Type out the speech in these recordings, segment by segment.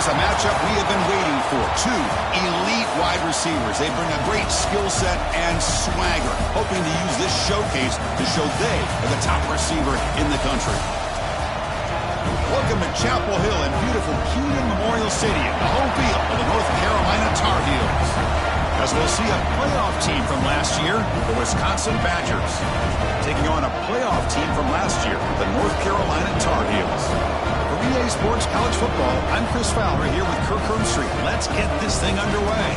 is a matchup we have been waiting for. Two elite wide receivers. They bring a great skill set and swagger, hoping to use this showcase to show they are the top receiver in the country. Welcome to Chapel Hill in beautiful Kenan Memorial Stadium, the home field of the North Carolina Tar Heels. As we'll see a playoff team from last year, the Wisconsin Badgers, taking on a playoff team from last year, the North Carolina Tar Heels. For EA Sports College Football, I'm Chris Fowler here with Kirk Herbstreit. Let's get this thing underway.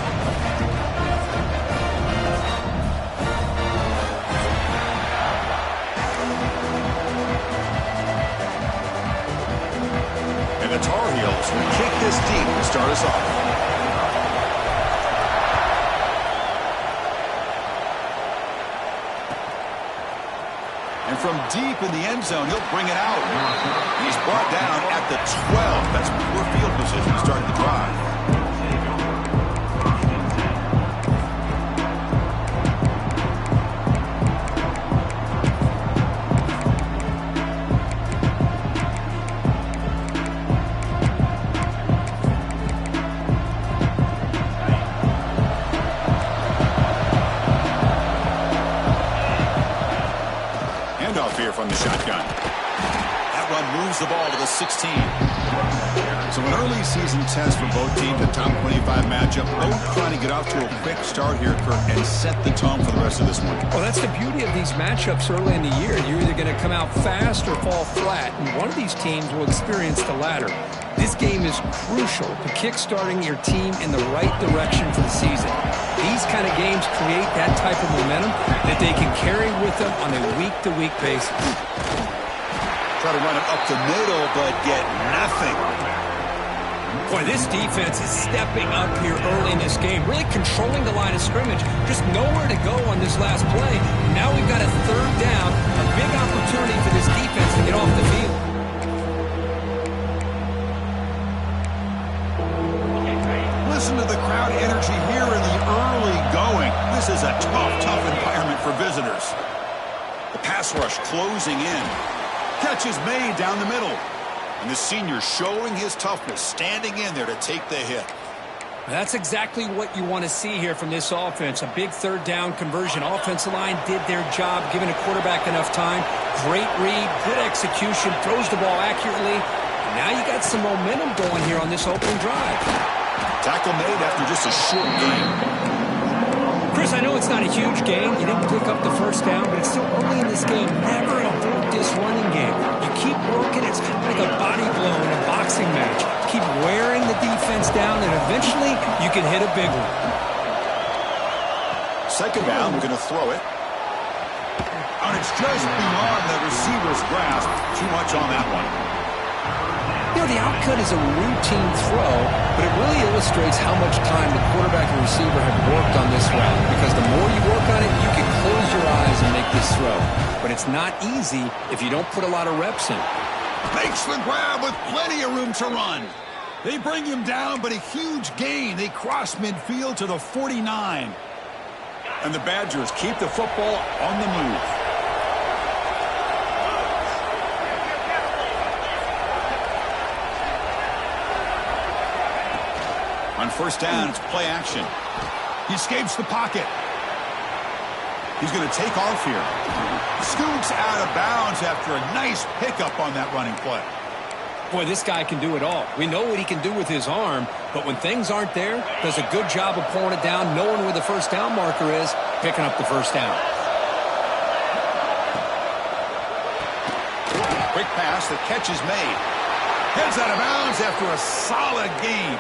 And the Tar Heels will kick this deep to start us off. And from deep in the end zone, he'll bring it out. He's brought down at the 12. That's poor field position to start the drive. Here from the shotgun. That run moves the ball to the 16. So an early season test for both teams, a top 25 matchup. Both trying to get off to a quick start here, Kirk, and set the tone for the rest of this one. Well, that's the beauty of these matchups early in the year. You're either going to come out fast or fall flat, and one of these teams will experience the latter. This game is crucial to kick-starting your team in the right direction for the season. These kind of games create that type of momentum that they can carry with them on a week-to-week basis. Try to run it up the middle, but get nothing. Boy, this defense is stepping up here early in this game, really controlling the line of scrimmage. Just nowhere to go on this last play. Now we've got a third down, a big opportunity for this defense to get off the field. Listen to the crowd energy here in the early going. This is a tough environment for visitors. The pass rush closing in. Catch is made down the middle. And the senior showing his toughness, standing in there to take the hit. That's exactly what you want to see here from this offense. A big third down conversion. Offensive line did their job, giving a quarterback enough time. Great read, good execution, throws the ball accurately. Now you got some momentum going here on this opening drive. Tackle made after just a short game. Chris, I know it's not a huge game. You didn't pick up the first down, but it's still early in this game. Never avoid this running game. You keep working. It's kind of like a body blow in a boxing match. Keep wearing the defense down, and eventually you can hit a big one. Second down, we're going to throw it. And it's just beyond the receiver's grasp. Too much on that one. You know, the outcut is a routine throw, but it really illustrates how much time the quarterback and receiver have worked on this route. Because the more you work on it, you can close your eyes and make this throw. But it's not easy if you don't put a lot of reps in. Makes the grab with plenty of room to run. They bring him down, but a huge gain. They cross midfield to the 49. And the Badgers keep the football on the move. On first down, it's play action. He escapes the pocket. He's going to take off here. Scoots out of bounds after a nice pickup on that running play. Boy, this guy can do it all. We know what he can do with his arm, but when things aren't there, does a good job of pulling it down, knowing where the first down marker is, picking up the first down. Quick pass, the catch is made. Heads out of bounds after a solid gain.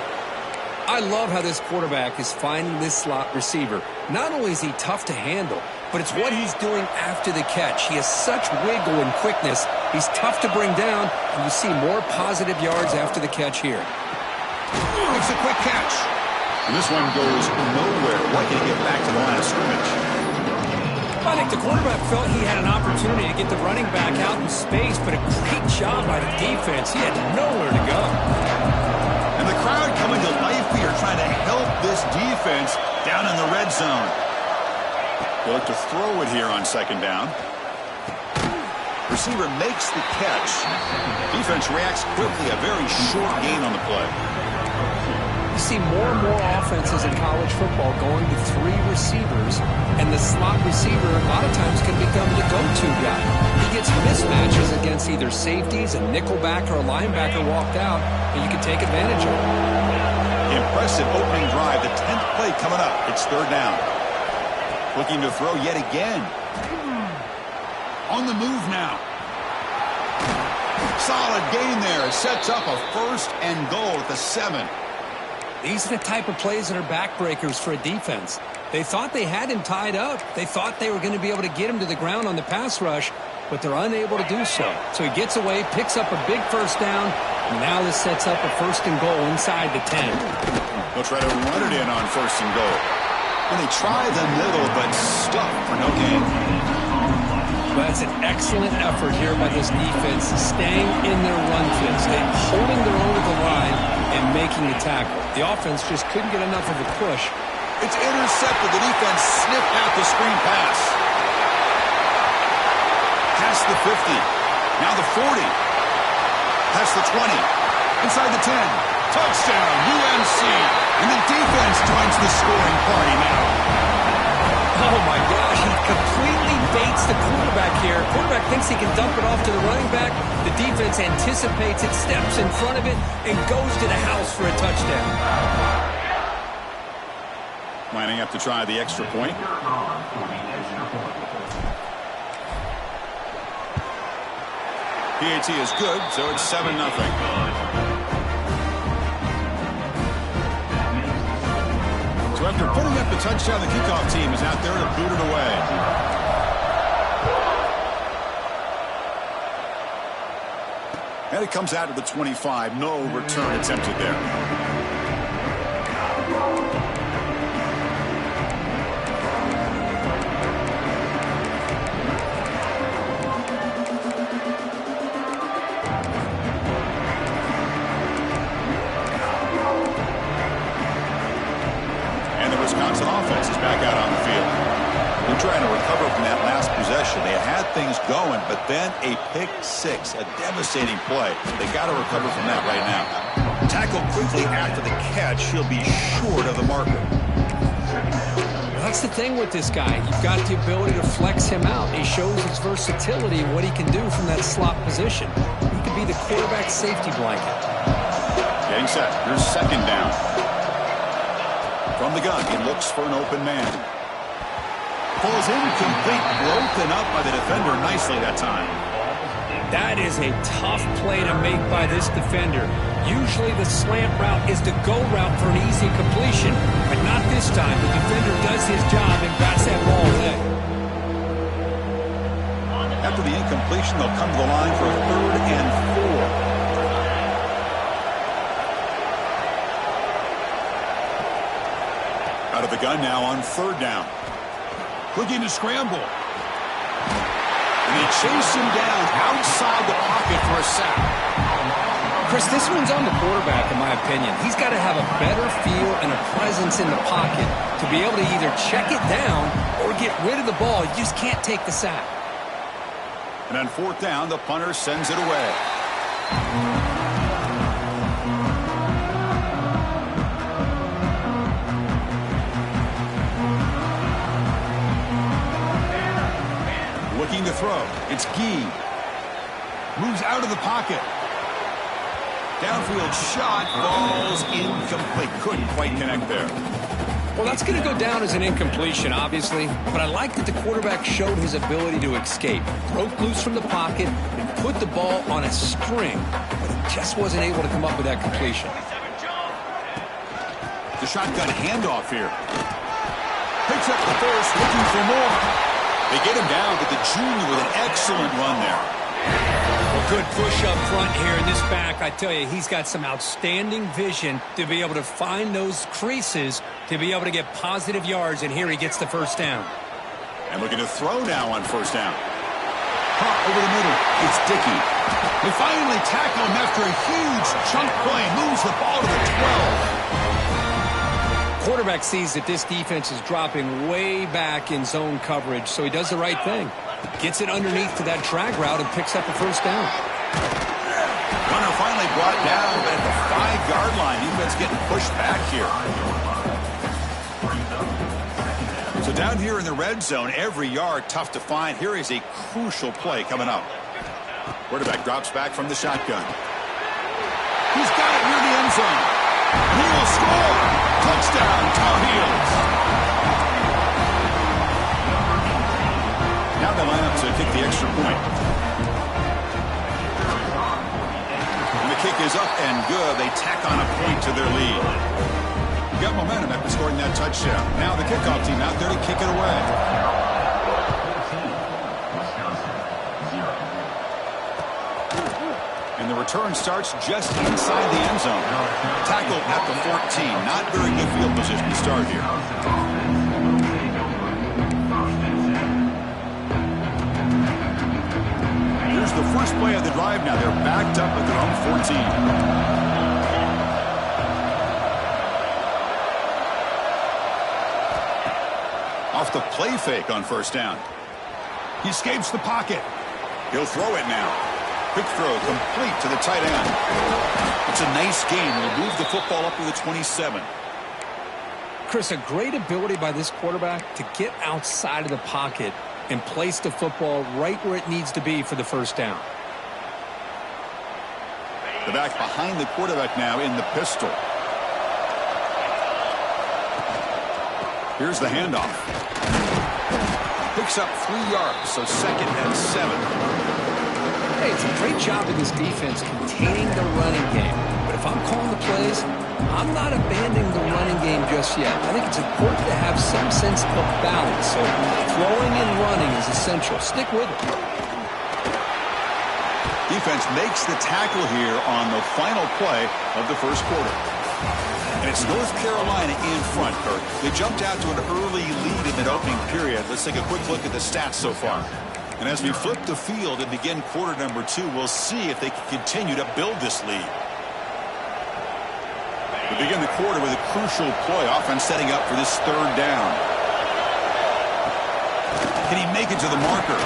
I love how this quarterback is finding this slot receiver. Not only is he tough to handle, but it's what he's doing after the catch. He has such wiggle and quickness. He's tough to bring down, and you see more positive yards after the catch here. It's a quick catch. And this one goes nowhere. Why can't he get back to the line of scrimmage? I think the quarterback felt he had an opportunity to get the running back out in space, but a great job by the defense. He had nowhere to go. And the crowd coming to life here, trying to help this defense down in the red zone. They look to throw it here on second down. Receiver makes the catch. Defense reacts quickly. A very short gain on the play. You see more and more offenses in college football going to 3 receivers, and the slot receiver a lot of times can become the go-to guy. He gets mismatches against either safeties, a nickelback, or a linebacker walked out, and you can take advantage of it. Impressive opening drive. The 10th play coming up. It's 3rd down. Looking to throw yet again. On the move now. Solid gain there. Sets up a 1st and goal at the 7. These are the type of plays that are backbreakers for a defense. They thought they had him tied up. They thought they were going to be able to get him to the ground on the pass rush, but they're unable to do so. So he gets away, picks up a big 1st down, and now this sets up a 1st and goal inside the 10. They'll try to run it in on 1st and goal. And they try the middle, but stuck for no gain. Well, that's an excellent effort here by this defense, staying in their run fits, holding their own at the line and making the tackle. The offense just couldn't get enough of a push. It's intercepted. The defense sniffed out the screen pass. Past the 50. Now the 40. Past the 20. Inside the 10. Touchdown, UNC. And the defense joins the scoring party now. Oh, my gosh. He completely baits the quarterback here. Quarterback thinks he can dump it off to the running back. The defense anticipates it, steps in front of it, and goes to the house for a touchdown. Lining up to try the extra point. PAT is good, so it's 7-0. So after putting up the touchdown, the kickoff team is out there to boot it away. And it comes out to the 25. No return attempted there. Wisconsin offense is back out on the field. They're trying to recover from that last possession. They had things going, but then a pick 6, a devastating play. They got to recover from that right now. Tackled quickly after the catch. He'll be short of the marker. That's the thing with this guy. You've got the ability to flex him out. He shows his versatility and what he can do from that slot position. He could be the quarterback safety blanket. Getting set. Here's 2nd down. From the gun, he looks for an open man. Falls incomplete, broken up by the defender nicely that time. That is a tough play to make by this defender. Usually the slant route is the go route for an easy completion, but not this time. The defender does his job and bats that ball away. After the incompletion, they'll come to the line for a 3rd and 4. Out of the gun now on 3rd down. Looking to scramble. And they chase him down outside the pocket for a sack. Chris, this one's on the quarterback, in my opinion. He's got to have a better feel and a presence in the pocket to be able to either check it down or get rid of the ball. You just can't take the sack. And on 4th down, the punter sends it away. Looking to throw. It's Gee. Moves out of the pocket. Downfield shot. Falls incomplete. Couldn't quite connect there. Well, that's going to go down as an incompletion, obviously. But I like that the quarterback showed his ability to escape. Broke loose from the pocket and put the ball on a string. But he just wasn't able to come up with that completion. The shotgun handoff here. Picks up the first, looking for more. They get him down to the junior with an excellent run there. Well, good push up front here in this back. I tell you, he's got some outstanding vision to be able to find those creases, to be able to get positive yards, and here he gets the 1st down. And looking to throw now on 1st down. Pop over the middle. It's Dickey. They finally tackle him after a huge chunk play. Moves the ball to the 12. Quarterback sees that this defense is dropping way back in zone coverage, so he does the right thing. Gets it underneath to that drag route and picks up a 1st down. Runner finally finally brought down at the 5-yard line. Defense getting pushed back here. So down here in the red zone, every yard tough to find. Here is a crucial play coming up. Quarterback drops back from the shotgun. He's got it near the end zone. He will score. Touchdown, Tar Heels. Now they line up to kick the extra point. And the kick is up and good. They tack on a point to their lead. Got momentum after scoring that touchdown. Now the kickoff team out there to kick it away. And the return starts just inside the end zone. Tackle at the 14. Not very good field position to start here. Here's the first play of the drive now. They're backed up at their own 14. Off the play fake on first down. He escapes the pocket. He'll throw it now. Quick throw complete to the tight end. It's a nice game. He'll move the football up to the 27. Chris, a great ability by this quarterback to get outside of the pocket and place the football right where it needs to be for the first down. The back behind the quarterback now in the pistol. Here's the handoff. Picks up 3 yards, so 2nd and 7. Hey, it's a great job of this defense containing the running game. But if I'm calling the plays, I'm not abandoning the running game just yet. I think it's important to have some sense of balance. So throwing and running is essential. Stick with it. Defense makes the tackle here on the final play of the first quarter. And it's North Carolina in front, Kirk. They jumped out to an early lead in that opening period. Let's take a quick look at the stats so far. And as we flip the field and begin quarter number 2, we'll see if they can continue to build this lead. We begin the quarter with a crucial play. Offense setting up for this 3rd down. Can he make it to the marker?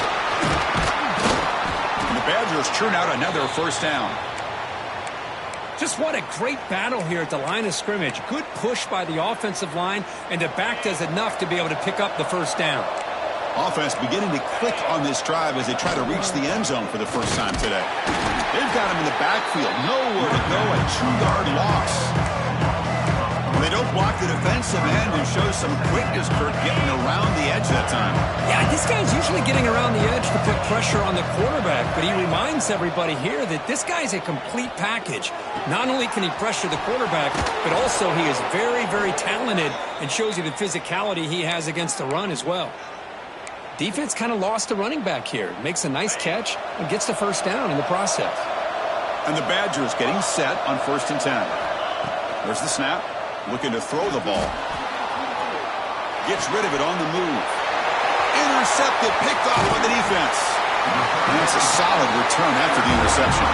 And the Badgers churn out another first down. Just what a great battle here at the line of scrimmage. Good push by the offensive line, and the back does enough to be able to pick up the first down. Offense beginning to click on this drive as they try to reach the end zone for the first time today. They've got him in the backfield. Nowhere to go. A 2-yard loss. They don't block the defensive end and show some quickness, Kirk, getting around the edge that time. Yeah, this guy's usually getting around the edge to put pressure on the quarterback, but he reminds everybody here that this guy's a complete package. Not only can he pressure the quarterback, but also he is very, very talented and shows you the physicality he has against the run as well. Defense kind of lost the running back here. Makes a nice catch and gets the first down in the process. And the Badgers getting set on 1st and 10. There's the snap. Looking to throw the ball. Gets rid of it on the move. Intercepted, picked off by the defense. And it's a solid return after the interception.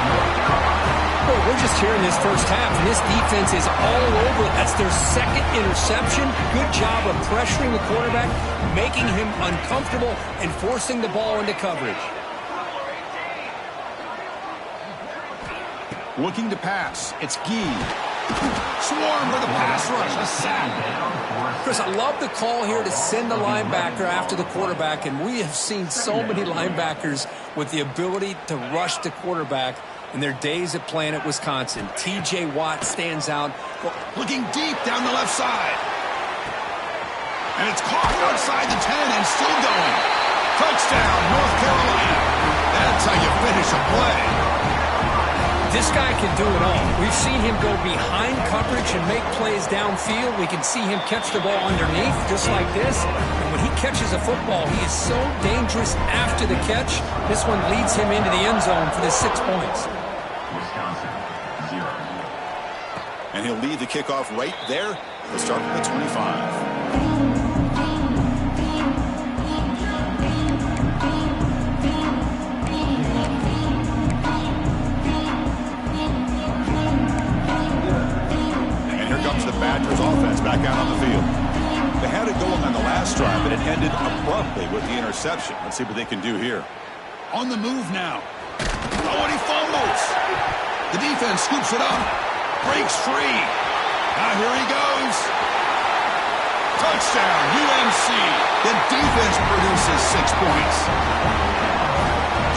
Well, we're just here in this first half, and this defense is all over. That's their 2nd interception. Good job of pressuring the quarterback, making him uncomfortable, and forcing the ball into coverage. Looking to pass. It's Gee. Swarm with a pass rush, a sack. Chris, I love the call here to send the linebacker after the quarterback, and we have seen so many linebackers with the ability to rush the quarterback in their days at playing at Wisconsin. T.J. Watt stands out. Looking deep down the left side. And it's caught outside the 10 and still going. Touchdown, North Carolina. That's how you finish a play. This guy can do it all. We've seen him go behind coverage and make plays downfield. We can see him catch the ball underneath, just like this. And when he catches a football, he is so dangerous after the catch. This one leads him into the end zone for the 6 points. And he'll lead the kickoff right there. He'll start at the 25. Comes the Badgers offense back out on the field. They had it going on the last drive, but it ended abruptly with the interception. Let's see what they can do here. On the move now. Oh, and he fumbles. The defense scoops it up. Breaks free. Now here he goes. Touchdown, UNC. The defense produces 6 points.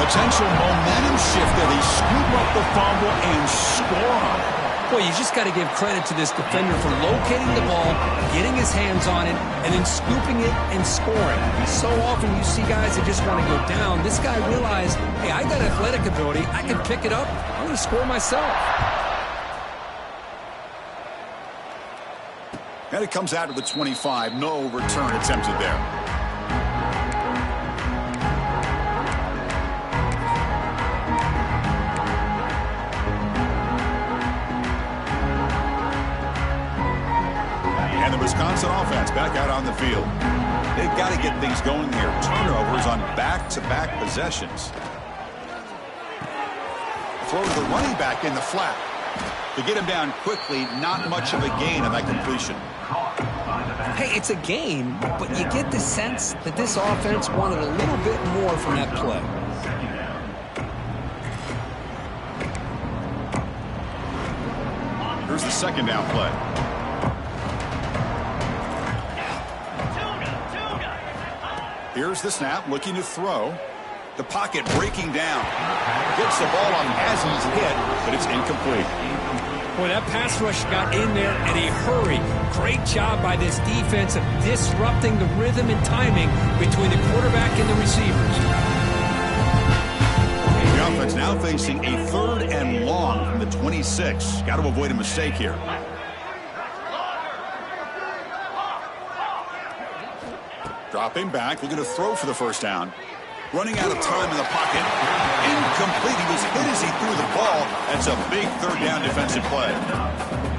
Potential momentum shift there. They scoop up the fumble and score on it. Boy, you just got to give credit to this defender for locating the ball, getting his hands on it, and then scooping it and scoring. So often you see guys that just want to go down. This guy realized, hey, I got athletic ability. I can pick it up. I'm going to score myself. And it comes out of the 25. No return attempted there. And the Wisconsin offense back out on the field. They've got to get things going here. Turnovers on back-to-back possessions. Throw to the running back in the flat. To get him down quickly, not much of a gain on that completion. Hey, it's a gain, but you get the sense that this offense wanted a little bit more from that play. Here's the second down play. Here's the snap, looking to throw. The pocket breaking down. Gets the ball on as he's hit, but it's incomplete. Boy, that pass rush got in there in a hurry. Great job by this defense of disrupting the rhythm and timing between the quarterback and the receivers. The offense now facing a 3rd and long from the 26. Got to avoid a mistake here. Dropping back, looking to throw for the first down. Running out of time in the pocket. Incomplete. He was hit as he threw the ball. That's a big 3rd down defensive play.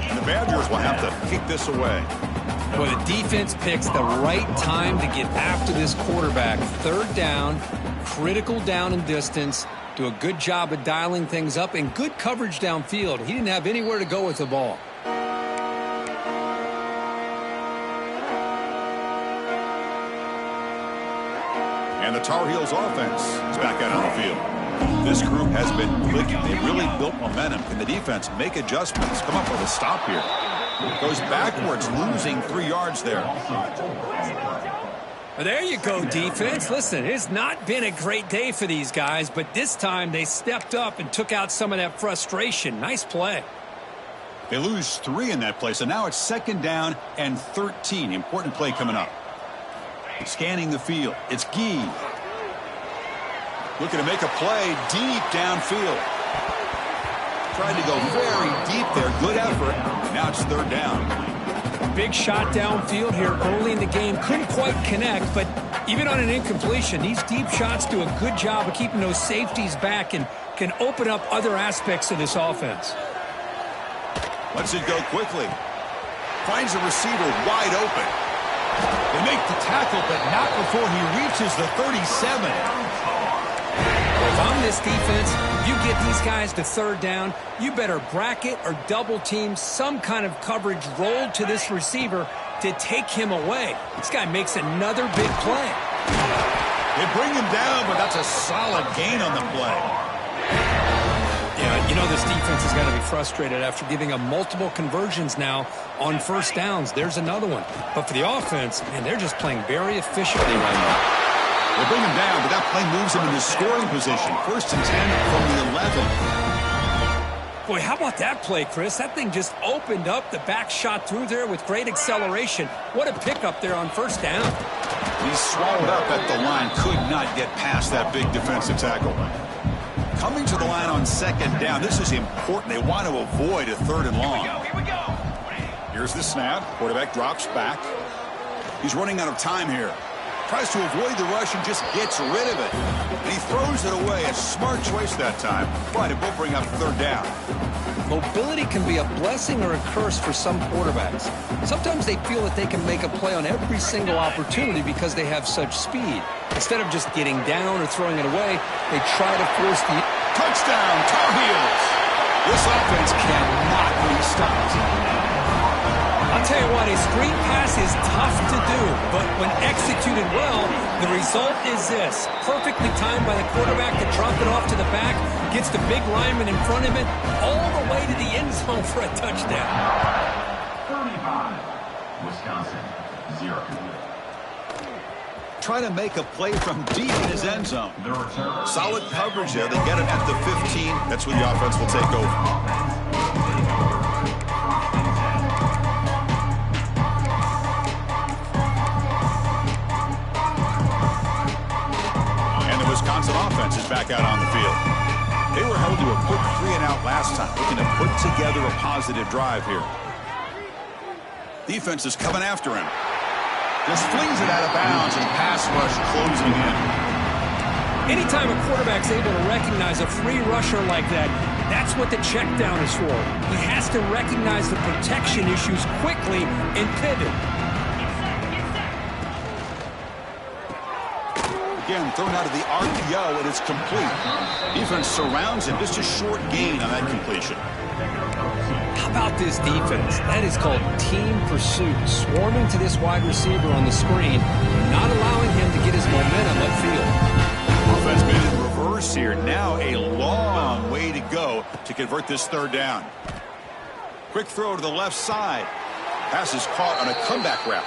And the Badgers will have to kick this away. Well, the defense picks the right time to get after this quarterback. 3rd down, critical down and distance. Do a good job of dialing things up and good coverage downfield. He didn't have anywhere to go with the ball. And the Tar Heels offense is back out on the field. This group has been clicking. They really built momentum. Can the defense make adjustments? Come up with a stop here. Goes backwards, losing 3 yards there. Well, there you go, defense. Listen, it's not been a great day for these guys, but this time they stepped up and took out some of that frustration. Nice play. They lose 3 in that play, so now it's 2nd down and 13. Important play coming up. Scanning the field. It's Gee. Looking to make a play deep downfield. Tried to go very deep there. Good effort. Now it's 3rd down. Big shot downfield here early in the game. Couldn't quite connect, but even on an incompletion, these deep shots do a good job of keeping those safeties back and can open up other aspects of this offense. Lets it go quickly. Finds a receiver wide open. They make the tackle, but not before he reaches the 37. If I'm this defense, you get these guys to 3rd down, you better bracket or double team some kind of coverage rolled to this receiver to take him away. This guy makes another big play. They bring him down, but that's a solid gain on the play. Yeah, you know this defense has got to be frustrated after giving up multiple conversions now on 1st downs. There's another one. But for the offense, man, they're just playing very efficiently right now. They bring him down, but that play moves him into scoring position. 1st and 10 from the 11. Boy, how about that play, Chris? That thing just opened up. The back shot through there with great acceleration. What a pickup there on 1st down. He's swallowed up at the line. Could not get past that big defensive tackle. Coming to the line on 2nd down. This is important. They want to avoid a 3rd and long. Here we go. Here's the snap. Quarterback drops back. He's running out of time here. Tries to avoid the rush and just gets rid of it. And he throws it away. A smart choice that time. But it will bring up 3rd down. Mobility can be a blessing or a curse for some quarterbacks. Sometimes they feel that they can make a play on every single opportunity because they have such speed. Instead of just getting down or throwing it away, they try to force the... Touchdown, Tar Heels! This offense cannot be stopped. I'll tell you what, a screen pass is tough to do. But when executed well, the result is this. Perfectly timed by the quarterback to drop it off to the back, gets the big lineman in front of it, all the way to the end zone for a touchdown. 35, Wisconsin, 0. Trying to make a play from deep in his end zone. Solid coverage there. They get him at the 15. That's where the offense will take over. And the Wisconsin offense is back out on the field. They were held to a quick 3-and-out last time, looking to put together a positive drive here. Defense is coming after him. Just flings it out of bounds and pass rush closing in. Anytime a quarterback's able to recognize a free rusher like that, that's what the check down is for. He has to recognize the protection issues quickly and pivot. Again, thrown out of the RPO, and it's complete. Defense surrounds him. Just a short gain on that completion. How about this defense? That is called team pursuit. Swarming to this wide receiver on the screen, not allowing him to get his momentum upfield. Offense made it in reverse here. Now a long way to go to convert this third down. Quick throw to the left side. Pass is caught on a comeback route.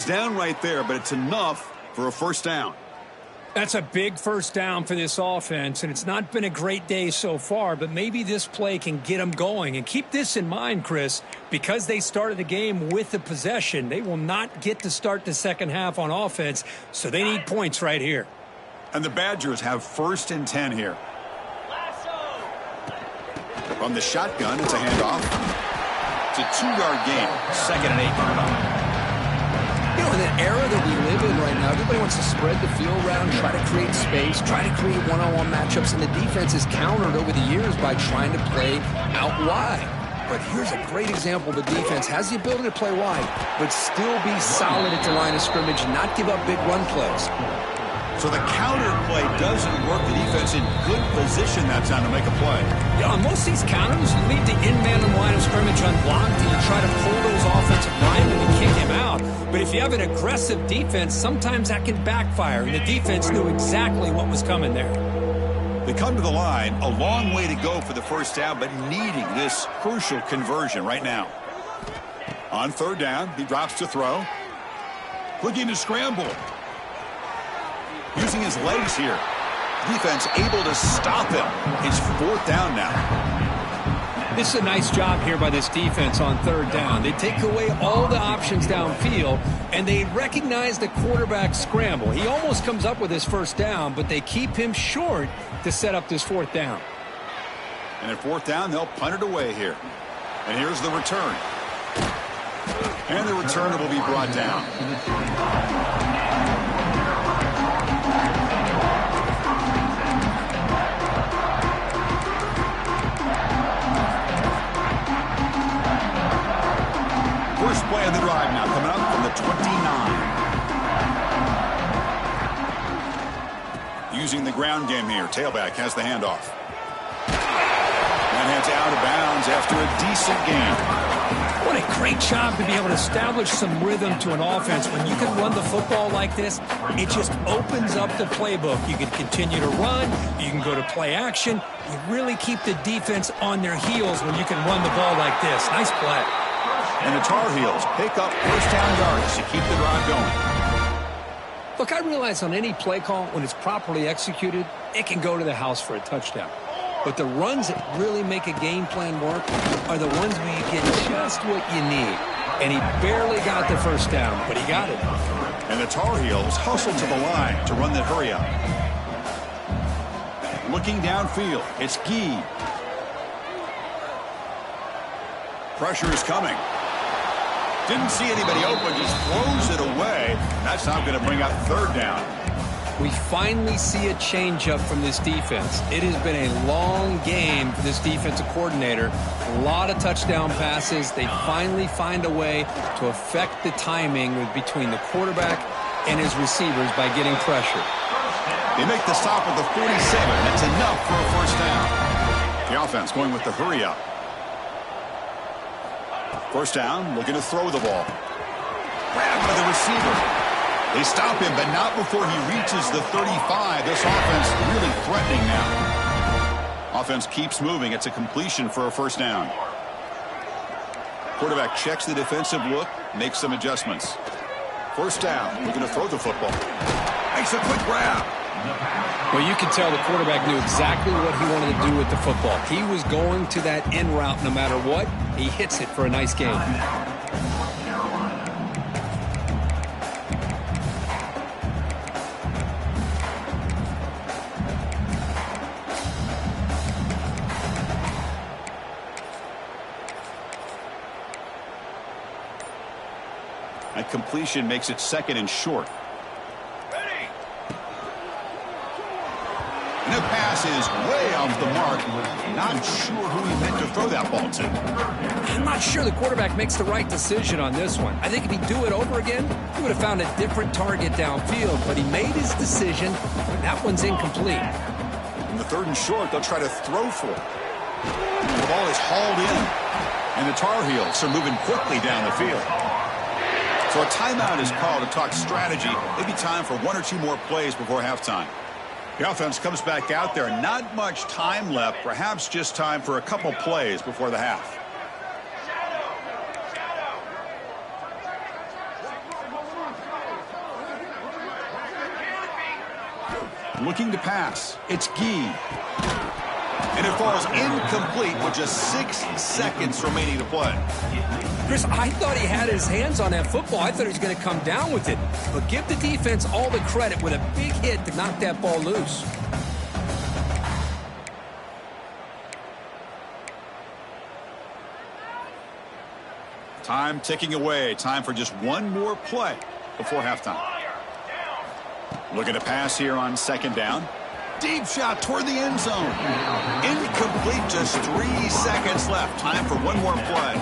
It's down right there, but it's enough for a first down. That's a big first down for this offense, and it's not been a great day so far, but maybe this play can get them going. And keep this in mind, Chris, because they started the game with the possession, they will not get to start the second half on offense, so they need points right here. And the Badgers have 1st and 10 here. From the shotgun, it's a handoff. It's a 2-yard gain, 2nd and 8 coming up. You know, in the era that we live in right now, everybody wants to spread the field around, try to create space, try to create one-on-one matchups, and the defense is countered over the years by trying to play out wide. But here's a great example. The defense has the ability to play wide, but still be solid at the line of scrimmage and not give up big run plays. So the counter play doesn't work. The defense in good position that time to make a play. Yeah, on most of these counters, you leave the in-man on the line of scrimmage unblocked, and you try to pull those offensive linemen and kick him out. But if you have an aggressive defense, sometimes that can backfire, and the defense knew exactly what was coming there. They come to the line, a long way to go for the first down, but needing this crucial conversion right now. On 3rd down, he drops to throw. Looking to scramble. Using his legs here. Defense able to stop him. It's 4th down now. This is a nice job here by this defense on 3rd down. They take away all the options downfield, and they recognize the quarterback scramble. He almost comes up with his first down, but they keep him short to set up this 4th down. And at 4th down, they'll punt it away here. And here's the return. And the return will be brought down. First play of the drive now, coming up from the 29. Using the ground game here. Tailback has the handoff. That heads out of bounds after a decent gain. What a great job to be able to establish some rhythm to an offense. When you can run the football like this, it just opens up the playbook. You can continue to run. You can go to play action. You really keep the defense on their heels when you can run the ball like this. Nice play. And the Tar Heels pick up first down yards to keep the drive going. Look, I realize on any play call, when it's properly executed, it can go to the house for a touchdown. But the runs that really make a game plan work are the ones where you get just what you need. And he barely got the first down, but he got it. And the Tar Heels hustle to the line to run that hurry up. Looking downfield, it's Gee. Pressure is coming. Didn't see anybody open, just throws it away. That's not going to bring up 3rd down. We finally see a changeup from this defense. It has been a long game for this defensive coordinator. A lot of touchdown passes. They finally find a way to affect the timing between the quarterback and his receivers by getting pressure. They make the stop at the 47. That's enough for a first down. The offense going with the hurry up. First down, looking to throw the ball. Grabbed by the receiver. They stop him, but not before he reaches the 35. This offense really threatening now. Offense keeps moving. It's a completion for a first down. Quarterback checks the defensive look, makes some adjustments. First down, looking to throw the football. Makes a quick grab. Well, you can tell the quarterback knew exactly what he wanted to do with the football. He was going to that end route no matter what. He hits it for a nice gain. That completion makes it 2nd and short. And the pass is way off the mark. Not sure who he meant to throw that ball to. I'm not sure the quarterback makes the right decision on this one. I think if he'd do it over again, he would have found a different target downfield. But he made his decision, and that one's incomplete. In the 3rd and short, they'll try to throw for it. The ball is hauled in. And the Tar Heels are moving quickly down the field. So a timeout is called to talk strategy. Maybe time for 1 or 2 more plays before halftime. The offense comes back out there. Not much time left. Perhaps just time for a couple plays before the half. Looking to pass. It's Gee. And it falls incomplete with just 6 seconds remaining to play. Chris, I thought he had his hands on that football. I thought he was going to come down with it. But give the defense all the credit with a big hit to knock that ball loose. Time ticking away. Time for just one more play before halftime. Looking to pass here on 2nd down. Deep shot toward the end zone. Incomplete, just 3 seconds left. Time for one more play.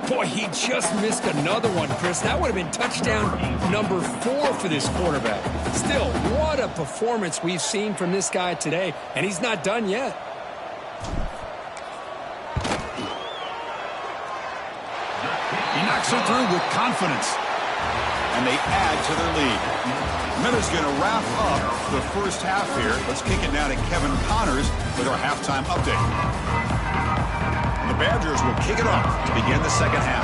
Boy, he just missed another one, Chris. That would have been touchdown number 4 for this quarterback. Still, what a performance we've seen from this guy today, and he's not done yet. He knocks it through with confidence. And they add to their lead. Miller's going to wrap up the first half here. Let's kick it now to Kevin Connors with our halftime update. The Badgers will kick it off to begin the second half.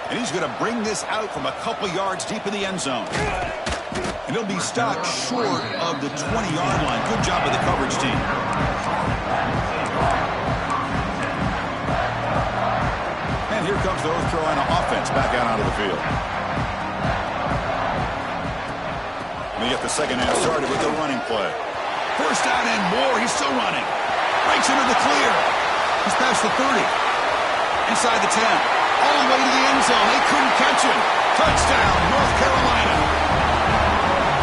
And he's going to bring this out from a couple yards deep in the end zone. And he'll be stopped short of the 20-yard line. Good job of the coverage team. And here comes the North Carolina offense back out onto the field. They get the second half started with the running play. First down and more. He's still running. Breaks into the clear. He's past the 30. Inside the 10. All the way to the end zone. They couldn't catch him. Touchdown, North Carolina.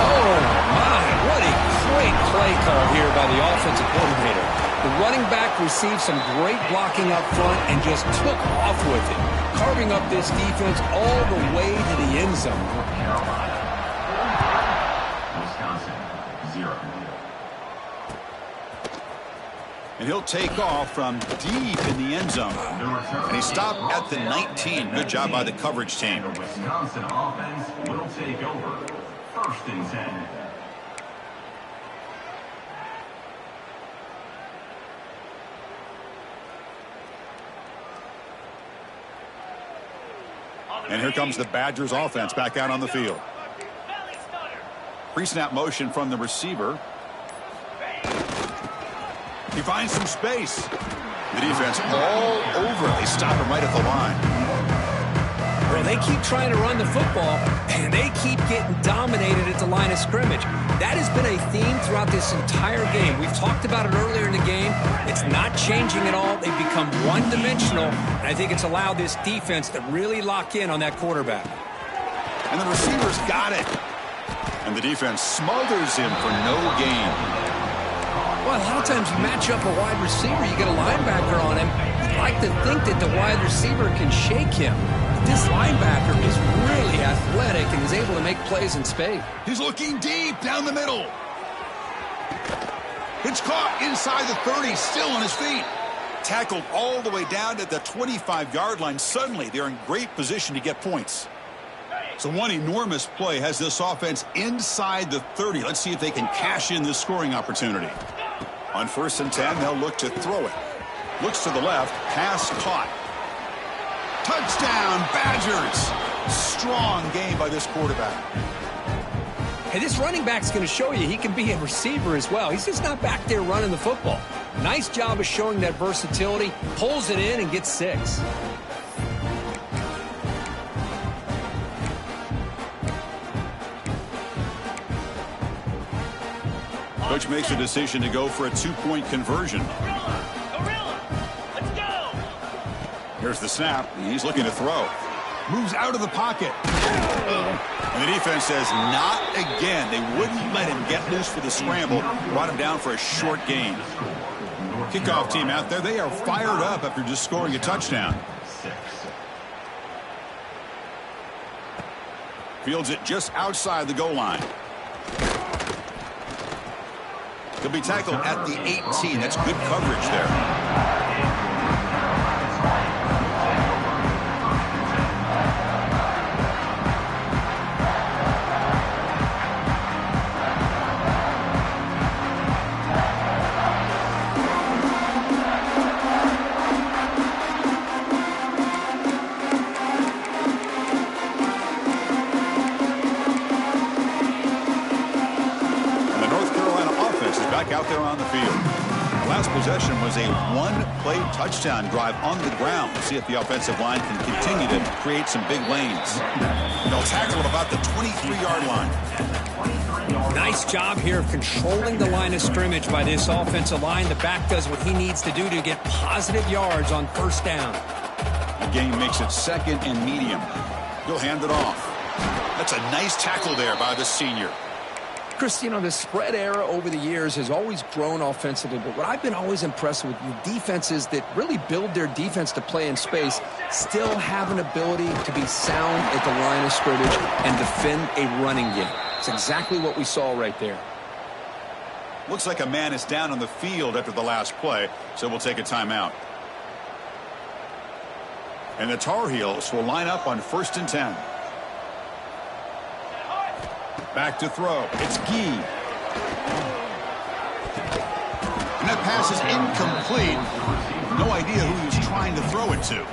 Oh, my. What a great play call here by the offensive coordinator. The running back received some great blocking up front and just took off with it, carving up this defense all the way to the end zone. Wisconsin, 0. And he'll take off from deep in the end zone. And he stopped at the 19. Good job by the coverage team. The Wisconsin offense will take over. 1st and 10. And here comes the Badgers offense back out on the field. Pre-snap motion from the receiver. He finds some space. The defense all over. They stop him right at the line. Well, they keep trying to run the football, and they keep getting dominated at the line of scrimmage. That has been a theme throughout this entire game. We've talked about it earlier in the game. It's not changing at all. They've become one-dimensional, and I think it's allowed this defense to really lock in on that quarterback. And the receivers got it. And the defense smothers him for no gain. Well, a lot of times you match up a wide receiver, you get a linebacker on him. You'd like to think that the wide receiver can shake him. But this linebacker is really athletic and is able to make plays in space. He's looking deep down the middle. It's caught inside the 30, still on his feet. Tackled all the way down to the 25-yard line. Suddenly, they're in great position to get points. So one enormous play has this offense inside the 30. Let's see if they can cash in this scoring opportunity. On 1st and 10, they'll look to throw it. Looks to the left, pass caught. Touchdown, Badgers. Strong game by this quarterback. Hey, this running back's going to show you he can be a receiver as well. He's just not back there running the football. Nice job of showing that versatility. Pulls it in and gets 6. Coach makes a decision to go for a 2-point conversion. Let's go. Here's the snap. He's looking to throw. Moves out of the pocket. And the defense says, not again. They wouldn't let him get loose for the scramble. Brought him down for a short gain. Kickoff team out there. They are fired up after just scoring a touchdown. Fields it just outside the goal line. He'll be tackled at the 18. That's good coverage there. back out there on the field. The last possession was a one-play touchdown drive on the ground. See if the offensive line can continue to create some big lanes. They'll tackle at about the 23-yard line. Nice job here of controlling the line of scrimmage by this offensive line. The back does what he needs to do to get positive yards on first down. The game makes it second and medium. He'll hand it off. That's a nice tackle there by the senior. Chris, you know, the spread era over the years has always grown offensively, but what I've been always impressed with the defenses that really build their defense to play in space still have an ability to be sound at the line of scrimmage and defend a running game. It's exactly what we saw right there. Looks like a man is down on the field after the last play, so we'll take a timeout. And the Tar Heels will line up on 1st and 10. Back to throw. It's Gee. And that pass is incomplete. No idea who he was trying to throw it to.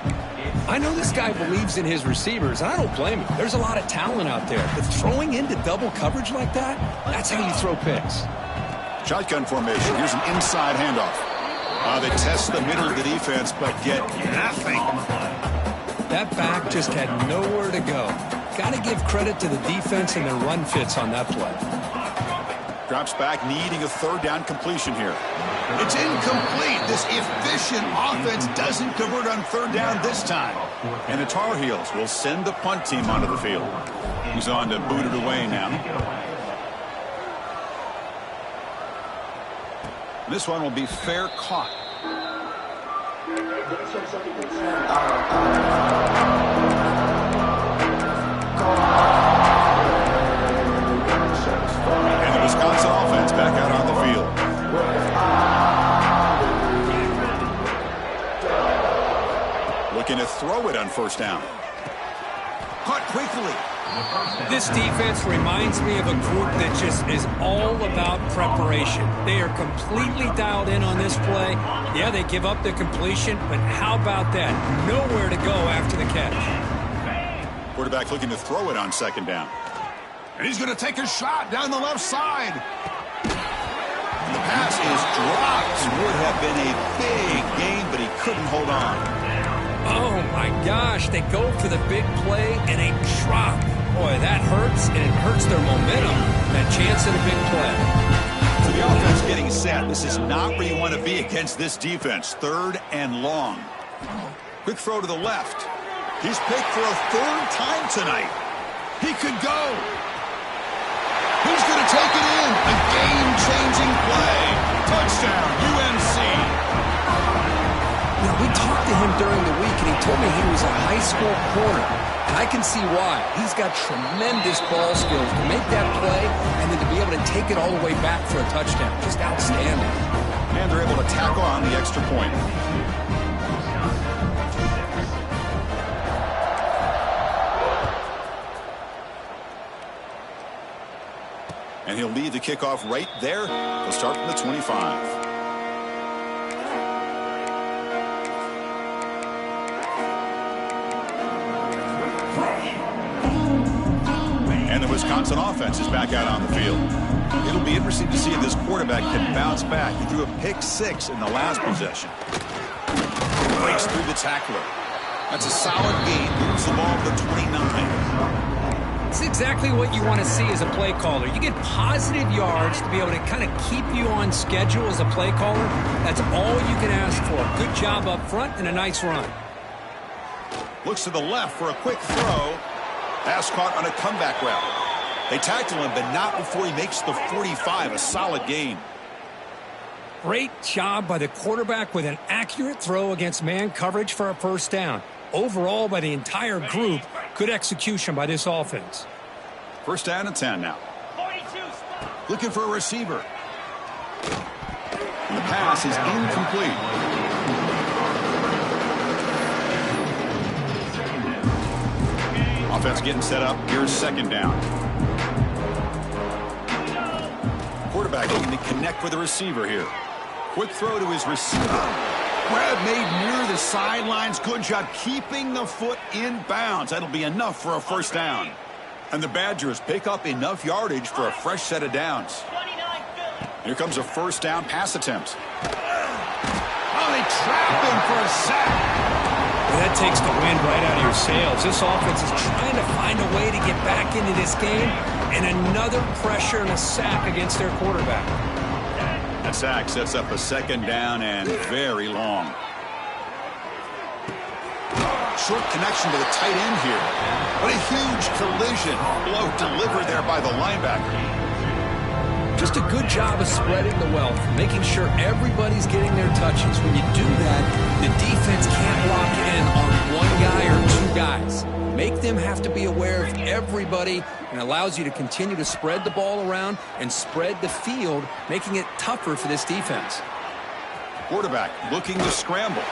I know this guy believes in his receivers, and I don't blame him. There's a lot of talent out there. But throwing into double coverage like that, that's how you throw picks. Shotgun formation. Here's an inside handoff. They test the middle of the defense, but get nothing. That back just had nowhere to go. Got to give credit to the defense and their run fits on that play. Drops back, needing a 3rd down completion here. It's incomplete. This efficient offense doesn't convert on 3rd down this time. And the Tar Heels will send the punt team onto the field. He's on to boot it away now. This one will be fair caught. And the Wisconsin offense back out on the field. Looking to throw it on 1st down. Caught quickly. This defense reminds me of a group that just is all about preparation. They are completely dialed in on this play. Yeah, they give up the completion, but how about that? Nowhere to go after the catch. Quarterback looking to throw it on 2nd down. And he's going to take a shot down the left side. And the pass is dropped. Would have been a big gain, but he couldn't hold on. Oh, my gosh. They go for the big play and a drop. Boy, that hurts, and it hurts their momentum. That chance at a big play. So the offense getting set. This is not where you want to be against this defense. 3rd and long. Quick throw to the left. He's picked for a 3rd time tonight. He could go. He's going to take it in. A game-changing play. Touchdown, UNC. You know, we talked to him during the week, and he told me he was a high school corner. And I can see why. He's got tremendous ball skills to make that play and then to be able to take it all the way back for a touchdown. Just outstanding. And they're able to tackle on the extra point. And he'll lead the kickoff right there. They'll start from the 25. And the Wisconsin offense is back out on the field. It'll be interesting to see if this quarterback can bounce back. He threw a pick-6 in the last possession. Breaks through the tackler. That's a solid gain. Moves the ball to the 29. It's exactly what you want to see as a play caller. You get positive yards to be able to kind of keep you on schedule as a play caller. That's all you can ask for. Good job up front and a nice run. Looks to the left for a quick throw. Pass caught on a comeback route. They tackle him, but not before he makes the 45. A solid gain. Great job by the quarterback with an accurate throw against man coverage for a 1st down. Overall, by the entire group, good execution by this offense. 1st down and 10 now. Looking for a receiver. And the pass is incomplete. Offense getting set up. Here's 2nd down. Quarterback looking to connect with the receiver here. Quick throw to his receiver. Grab made near the sidelines. Good job keeping the foot in bounds. That'll be enough for a 1st down. And the Badgers pick up enough yardage for a fresh set of downs. Here comes a first down pass attempt. Oh, they trap him for a sack. Well, that takes the wind right out of your sails. This offense is trying to find a way to get back into this game, and another pressure and a sack against their quarterback. That sack sets up a second down and very long. Short connection to the tight end here. But a huge collision. Blow delivered there by the linebacker. Just a good job of spreading the wealth, making sure everybody's getting their touches. When you do that, the defense can't lock in on one guy or two guys. Make them have to be aware of everybody, and allows you to continue to spread the ball around and spread the field, making it tougher for this defense. Quarterback looking to scramble.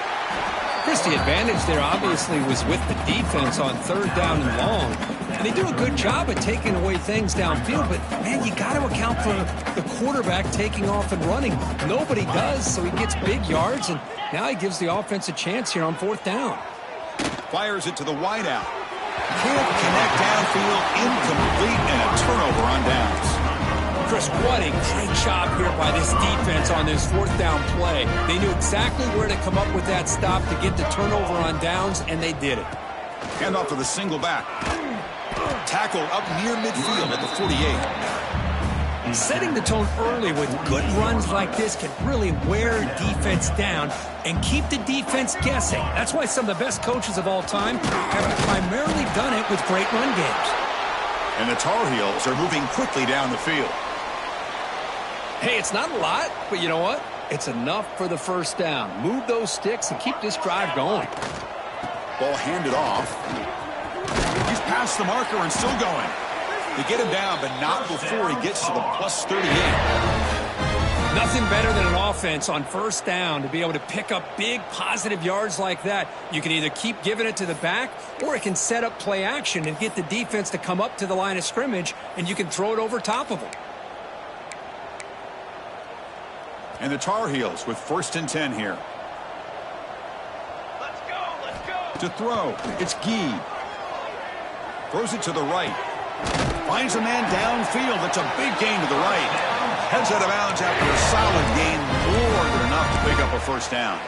Chris, the advantage there obviously was with the defense on third down and long. And they do a good job at taking away things downfield, but, man, you got to account for the quarterback taking off and running. Nobody does, so he gets big yards, and now he gives the offense a chance here on fourth down. Fires it to the wideout. Can't connect downfield, incomplete, and a turnover on downs. Chris, what a great job here by this defense on this fourth down play. They knew exactly where to come up with that stop to get the turnover on downs, and they did it. Hand off to the single back. Tackle up near midfield at the 48. Setting the tone early with good runs like this can really wear defense down and keep the defense guessing. That's why some of the best coaches of all time have primarily done it with great run games. And the Tar Heels are moving quickly down the field. Hey, it's not a lot, but you know what? It's enough for the first down. Move those sticks and keep this drive going. Ball handed off. He's past the marker and still going. They get him down, but not before he gets to the plus 38. Nothing better than an offense on first down to be able to pick up big positive yards like that. You can either keep giving it to the back, or it can set up play action and get the defense to come up to the line of scrimmage, and you can throw it over top of them. And the Tar Heels with first and 10 here. Let's go. To throw, it's Gee. Throws it to the right. Finds a man downfield. It's a big gain to the right. Heads out of bounds after a solid gain, more than enough to pick up a first down.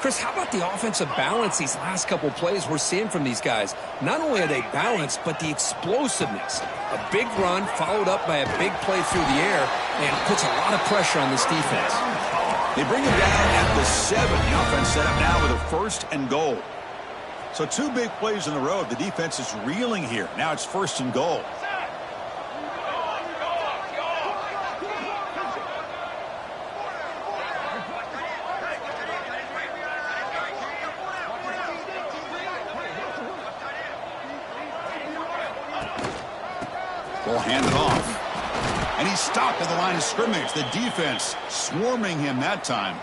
Chris, how about the offensive balance these last couple plays we're seeing from these guys? Not only are they balanced, but the explosiveness. A big run followed up by a big play through the air, and puts a lot of pressure on this defense. They bring him down at the 7. The offense set up now with a first and goal. So two big plays in a row. The defense is reeling here. Now it's first and goal. Ball handed off. And he's stopped at the line of scrimmage. The defense swarming him that time.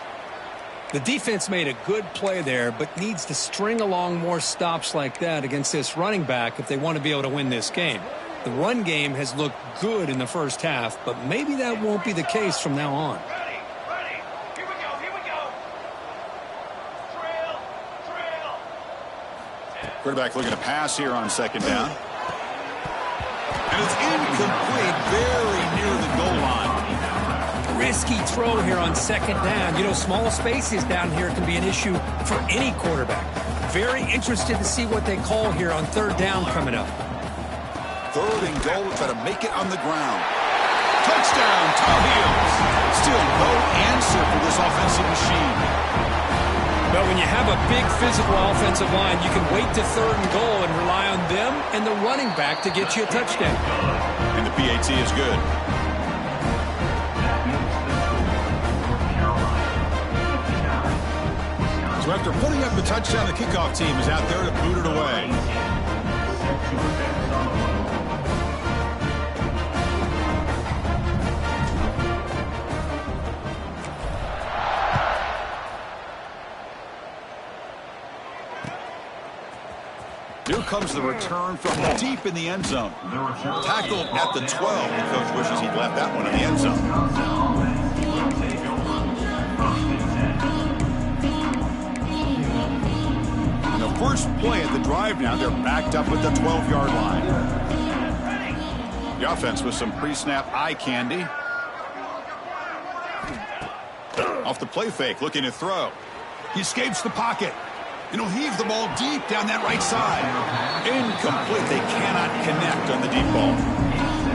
The defense made a good play there, but needs to string along more stops like that against this running back if they want to be able to win this game. The run game has looked good in the first half, but maybe that won't be the case from now on. Ready. Here we go. Trail. Quarterback looking to pass here on second down. And it's incomplete, very near the goal line. Risky throw here on second down. You know, small spaces down here can be an issue for any quarterback. Very interested to see what they call here on third down coming up. Third and goal, try to make it on the ground. Touchdown, Tar Heels. Still no answer for this offensive machine. But when you have a big physical offensive line, you can wait to third and goal and rely on them and the running back to get you a touchdown. And the PAT is good. So after putting up the touchdown, the kickoff team is out there to boot it away. Here comes the return from deep in the end zone. Tackled at the 12. The coach wishes he'd left that one in the end zone. And the first play at the drive now, they're backed up at the 12-yard line. The offense with some pre-snap eye candy. Off the play fake, looking to throw. He escapes the pocket. And he'll heave the ball deep down that right side. Incomplete. They cannot connect on the deep ball.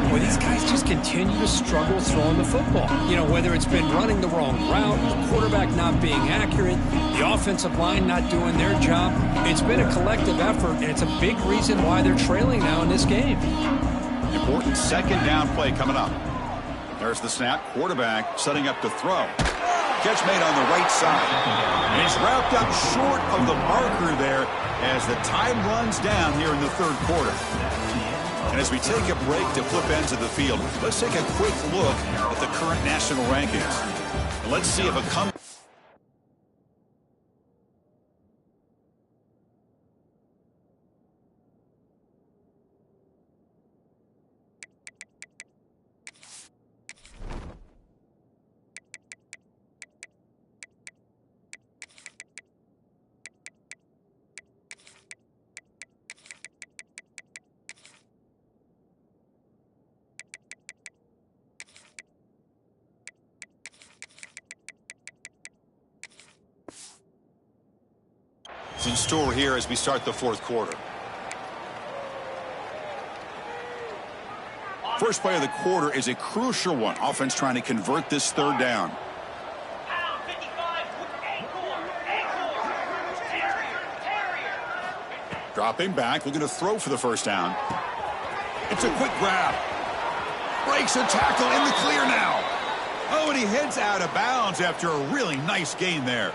Well, these guys just continue to struggle throwing the football. You know, whether it's been running the wrong route, the quarterback not being accurate, the offensive line not doing their job. It's been a collective effort, and it's a big reason why they're trailing now in this game. Important second down play coming up. There's the snap. Quarterback setting up to throw. Catch made on the right side. And he's wrapped up short of the marker there as the time runs down here in the third quarter. And as we take a break to flip ends of the field, let's take a quick look at the current national rankings. And let's see if a comeback. In store here as we start the fourth quarter. First play of the quarter is a crucial one. Offense trying to convert this third down. Dropping back, looking to throw for the first down. It's a quick grab. Breaks a tackle in the clear now. Oh, and he heads out of bounds after a really nice gain there.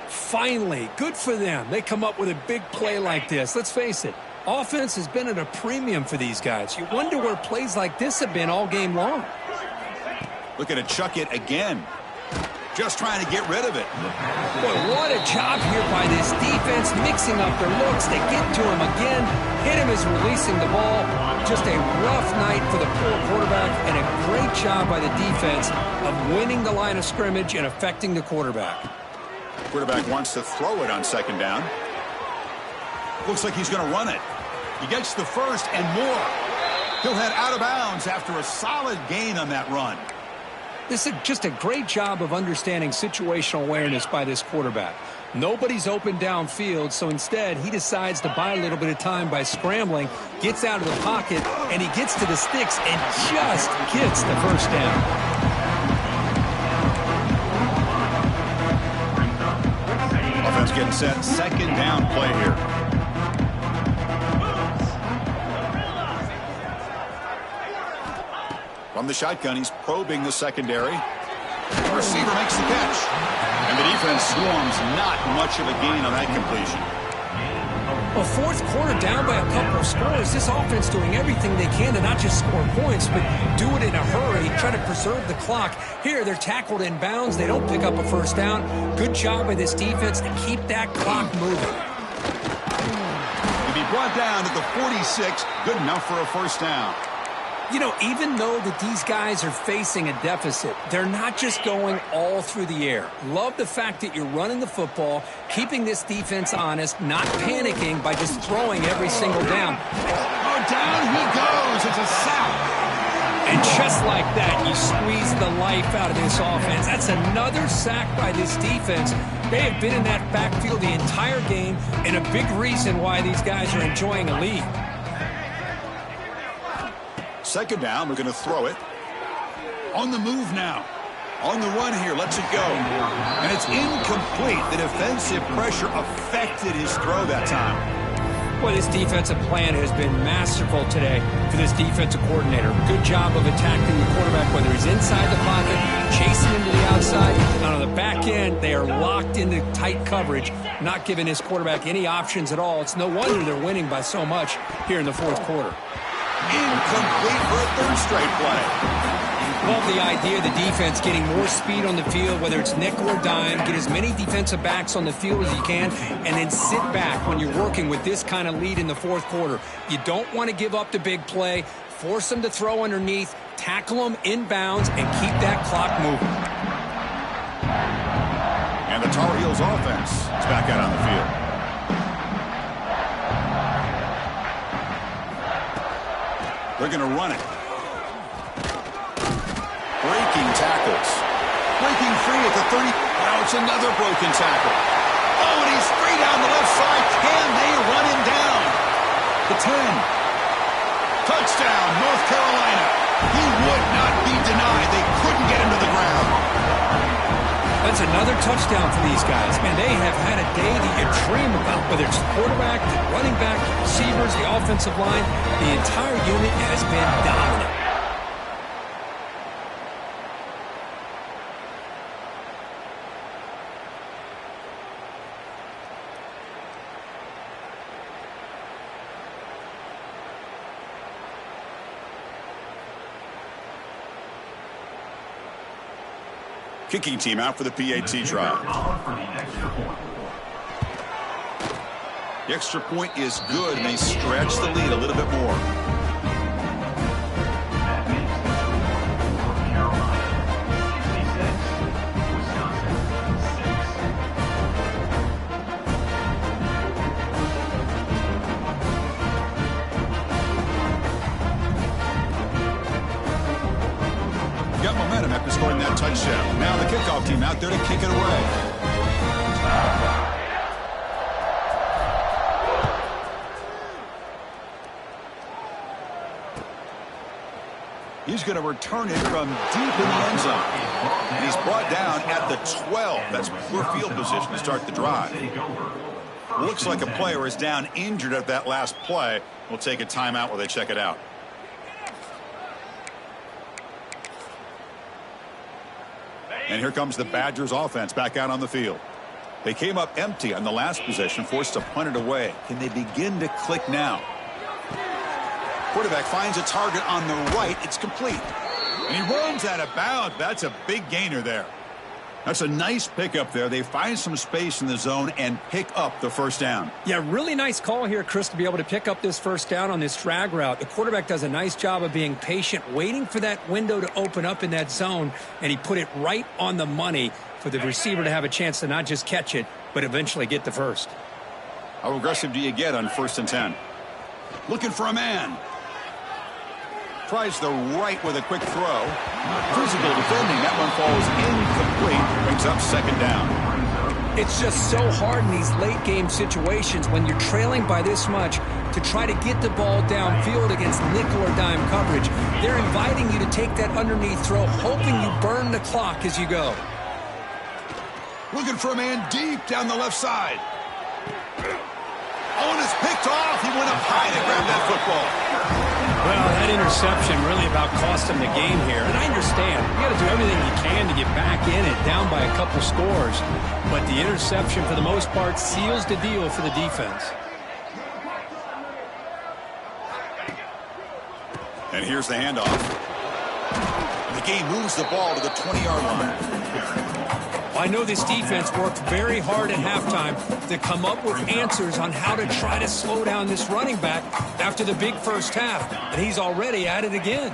Finally, good for them. They come up with a big play like this. Let's face it, offense has been at a premium for these guys. You wonder where plays like this have been all game long. Looking to chuck it again. Just trying to get rid of it. Boy, what a job here by this defense, mixing up their looks. They get to him again. Hit him as releasing the ball. Just a rough night for the poor quarterback, and a great job by the defense of winning the line of scrimmage and affecting the quarterback. Quarterback wants to throw it on second down. Looks like he's going to run it. He gets the first and more. He'll head out of bounds after a solid gain on that run. This is just a great job of understanding situational awareness by this quarterback. Nobody's open downfield, so instead he decides to buy a little bit of time by scrambling, gets out of the pocket, and he gets to the sticks and just gets the first down. Offense getting set. Second down play here. From the shotgun, he's probing the secondary. The receiver makes the catch. And the defense swarms. Not much of a gain on that completion. Well, fourth quarter down by a couple of scores. This offense doing everything they can to not just score points, but do it in a hurry, try to preserve the clock. Here, they're tackled in bounds. They don't pick up a first down. Good job by this defense to keep that clock moving. To be brought down at the 46, good enough for a first down. You know, even though that these guys are facing a deficit, they're not just going all through the air. Love the fact that you're running the football, keeping this defense honest, not panicking by just throwing every single down. Oh, down he goes. It's a sack. And just like that, you squeeze the life out of this offense. That's another sack by this defense. They have been in that backfield the entire game, and a big reason why these guys are enjoying a lead. Second down, we're going to throw it. On the move now. On the run here, lets it go. And it's incomplete. The defensive pressure affected his throw that time. Boy, this defensive plan has been masterful today for this defensive coordinator. Good job of attacking the quarterback, whether he's inside the pocket, chasing him to the outside. And on the back end, they are locked into tight coverage, not giving this quarterback any options at all. It's no wonder they're winning by so much here in the fourth quarter. Incomplete for a third straight play. Love the idea of the defense getting more speed on the field, whether it's nickel or dime, get as many defensive backs on the field as you can, and then sit back when you're working with this kind of lead in the fourth quarter. You don't want to give up the big play, force them to throw underneath, tackle them inbounds, and keep that clock moving. And the Tar Heels offense is back out on the field. They're going to run it. Breaking tackles. 30. Now it's another broken tackle. Oh, and he's free down the left side. Can they run him down? The 10. Touchdown, North Carolina. He would not be denied. They couldn't get him to the ground. That's another touchdown for these guys. Man, they have had a day that you dream about, whether it's the quarterback, the running back, the receivers, the offensive line. The entire unit has been dominant. Kicking team out for the PAT try. The extra point is good, and they stretch the lead a little bit more. Got momentum after scoring that touchdown. Now the kickoff team out there to kick it away. He's going to return it from deep in the end zone. And he's brought down at the 12. That's poor field position to start the drive. Looks like a player is down injured at that last play. We'll take a timeout while they check it out. And here comes the Badgers offense back out on the field. They came up empty on the last possession, forced to punt it away. Can they begin to click now? Quarterback finds a target on the right. It's complete. And he runs out of bounds. That's a big gainer there. That's a nice pickup there. They find some space in the zone and pick up the first down. Yeah, really nice call here, Chris, to be able to pick up this first down on this drag route. The quarterback does a nice job of being patient, waiting for that window to open up in that zone, and he put it right on the money for the receiver to have a chance to not just catch it, but eventually get the first. How aggressive do you get on 1st and 10? Looking for a man. Tries the right with a quick throw. Physical defending. That one falls incomplete. Brings up 2nd down. It's just so hard in these late game situations when you're trailing by this much to try to get the ball downfield against nickel or dime coverage. They're inviting you to take that underneath throw, hoping you burn the clock as you go. Looking for a man deep down the left side. Oh, and it's picked off. He went up high to grab that football. Well, that interception really about cost him the game here. And I understand. You got to do everything you can to get back in it, down by a couple scores. But the interception, for the most part, seals the deal for the defense. And here's the handoff. The game moves the ball to the 20-yard line. I know this defense worked very hard at halftime to come up with answers on how to try to slow down this running back after the big first half, and he's already at it again.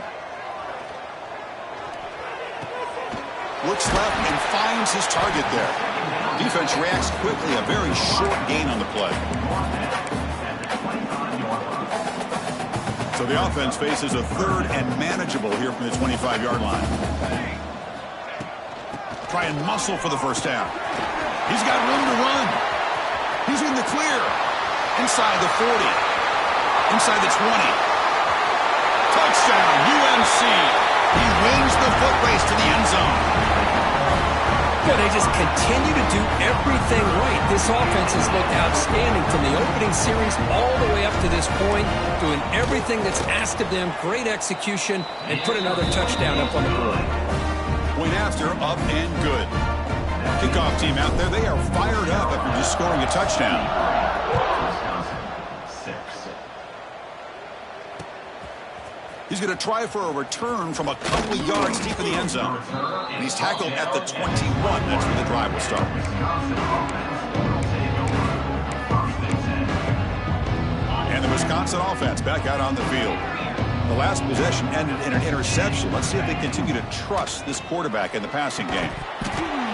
Looks left and finds his target there. Defense reacts quickly, a very short gain on the play. So the offense faces a 3rd and manageable here from the 25-yard line. Try and muscle for the first down. He's got room to run. He's in the clear. Inside the 40. Inside the 20. Touchdown, UNC. He wins the foot race to the end zone. Yeah, they just continue to do everything right. This offense has looked outstanding from the opening series all the way up to this point, doing everything that's asked of them, great execution, and put another touchdown up on the board. Point after, up and good. Kickoff team out there, they are fired up after just scoring a touchdown. He's going to try for a return from a couple of yards deep in the end zone. And he's tackled at the 21. That's where the drive will start. And the Wisconsin offense back out on the field. The last possession ended in an interception. Let's see if they continue to trust this quarterback in the passing game.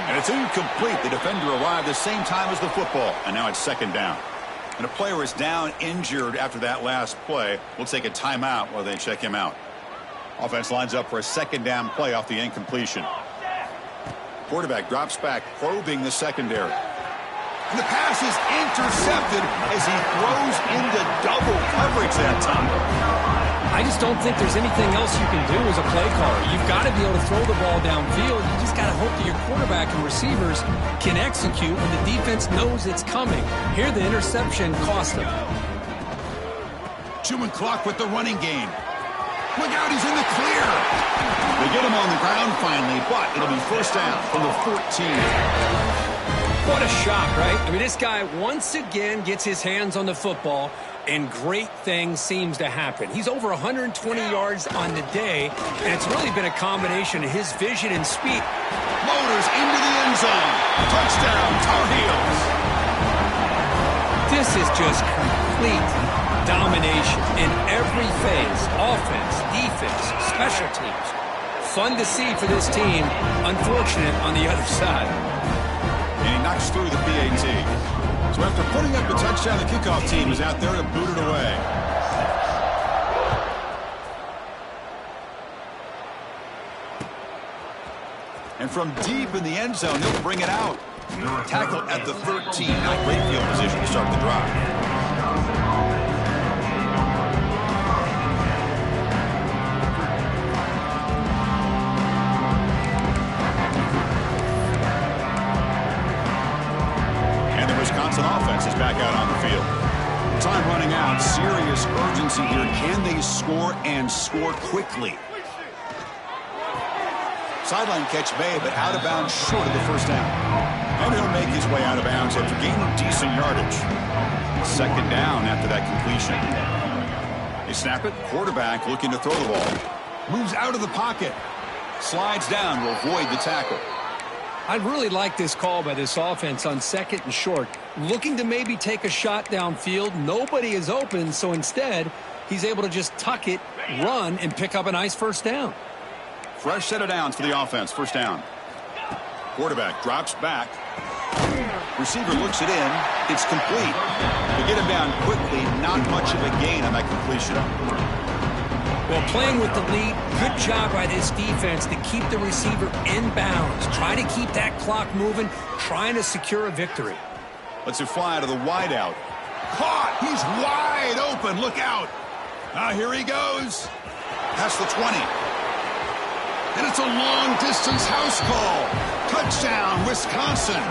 And it's incomplete. The defender arrived the same time as the football. And now it's 2nd down. And a player is down injured after that last play. We'll take a timeout while they check him out. Offense lines up for a 2nd down play off the incompletion. Quarterback drops back, probing the secondary. And the pass is intercepted as he throws into double coverage that time. I just don't think there's anything else you can do as a play caller. You've got to be able to throw the ball downfield. You just got to hope that your quarterback and receivers can execute when the defense knows it's coming. Here, the interception cost them. Chewing clock with the running game. Look out, he's in the clear. They get him on the ground finally, but it'll be first down from the 14. What a shot, right? I mean, this guy once again gets his hands on the football, and great things seems to happen. He's over 120 yards on the day, and it's really been a combination of his vision and speed. Motors into the end zone. Touchdown, Tar Heels. This is just complete domination in every phase. Offense, defense, special teams. Fun to see for this team. Unfortunate on the other side. And he knocks through the PAT. So after putting up a touchdown, the kickoff team is out there to boot it away. And from deep in the end zone, they'll bring it out. Tackle at the 13. Not great field position to start the drive. Offense is back out on the field. Time running out. Serious urgency here. Can they score and score quickly? Sideline catch made, but out of bounds short of the first down. And he'll make his way out of bounds after gaining decent yardage. Second down after that completion. They snap it. Quarterback looking to throw the ball. Moves out of the pocket. Slides down to avoid the tackle. I really like this call by this offense on second and short. Looking to maybe take a shot downfield. Nobody is open, so instead, he's able to just tuck it, run, and pick up a nice first down. Fresh set of downs for the offense. First down. Quarterback drops back. Receiver looks it in. It's complete. They get him down quickly. Not much of a gain on that completion. Well, playing with the lead, good job by this defense to keep the receiver in bounds. Try to keep that clock moving, trying to secure a victory. Lets it fly to the wideout. Caught! He's wide open. Look out. Now here he goes. Past the 20. And it's a long-distance house call. Touchdown, Wisconsin.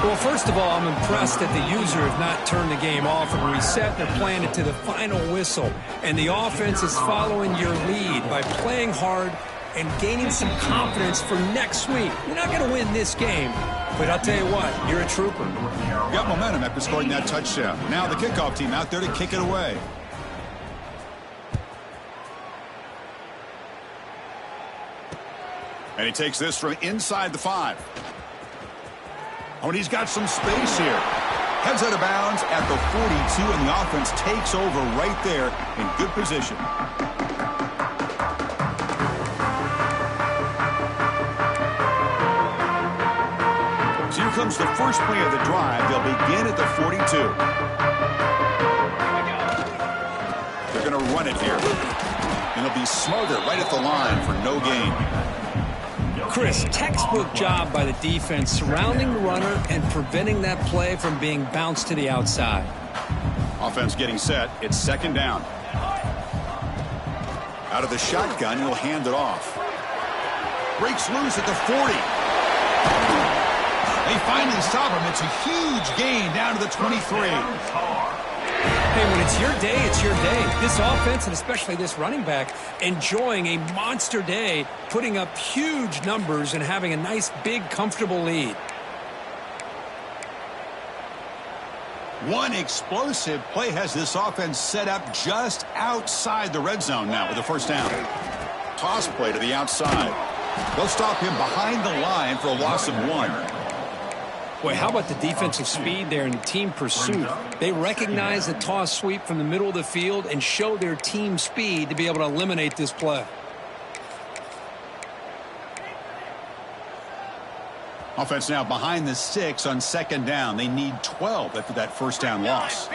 Well, first of all, I'm impressed that the user has not turned the game off and reset. They're playing it to the final whistle. And the offense is following your lead by playing hard and gaining some confidence for next week. You're not going to win this game, but I'll tell you what, you're a trooper. Got momentum after scoring that touchdown. Now the kickoff team out there to kick it away. And he takes this from inside the 5. Oh, and he's got some space here. Heads out of bounds at the 42, and the offense takes over right there in good position. So here comes the first play of the drive. They'll begin at the 42. They're going to run it here. And they'll be smarter right at the line for no gain. Chris, textbook job by the defense surrounding the runner and preventing that play from being bounced to the outside. Offense getting set. It's second down. Out of the shotgun, he'll hand it off. Breaks loose at the 40. They finally stop him. It's a huge gain down to the 23. Hey, when it's your day, it's your day. This offense, and especially this running back, enjoying a monster day, putting up huge numbers and having a nice, big, comfortable lead. One explosive play has this offense set up just outside the red zone now with the first down. Toss play to the outside. They'll stop him behind the line for a loss of 1. Boy, how about the defensive speed there and team pursuit? They recognize the toss sweep from the middle of the field and show their team speed to be able to eliminate this play. Offense now behind the 6 on second down. They need 12 after that first down loss.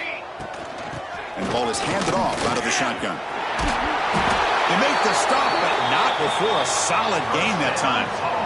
And the ball is handed off out of the shotgun. They make the stop, but not before a solid gain that time.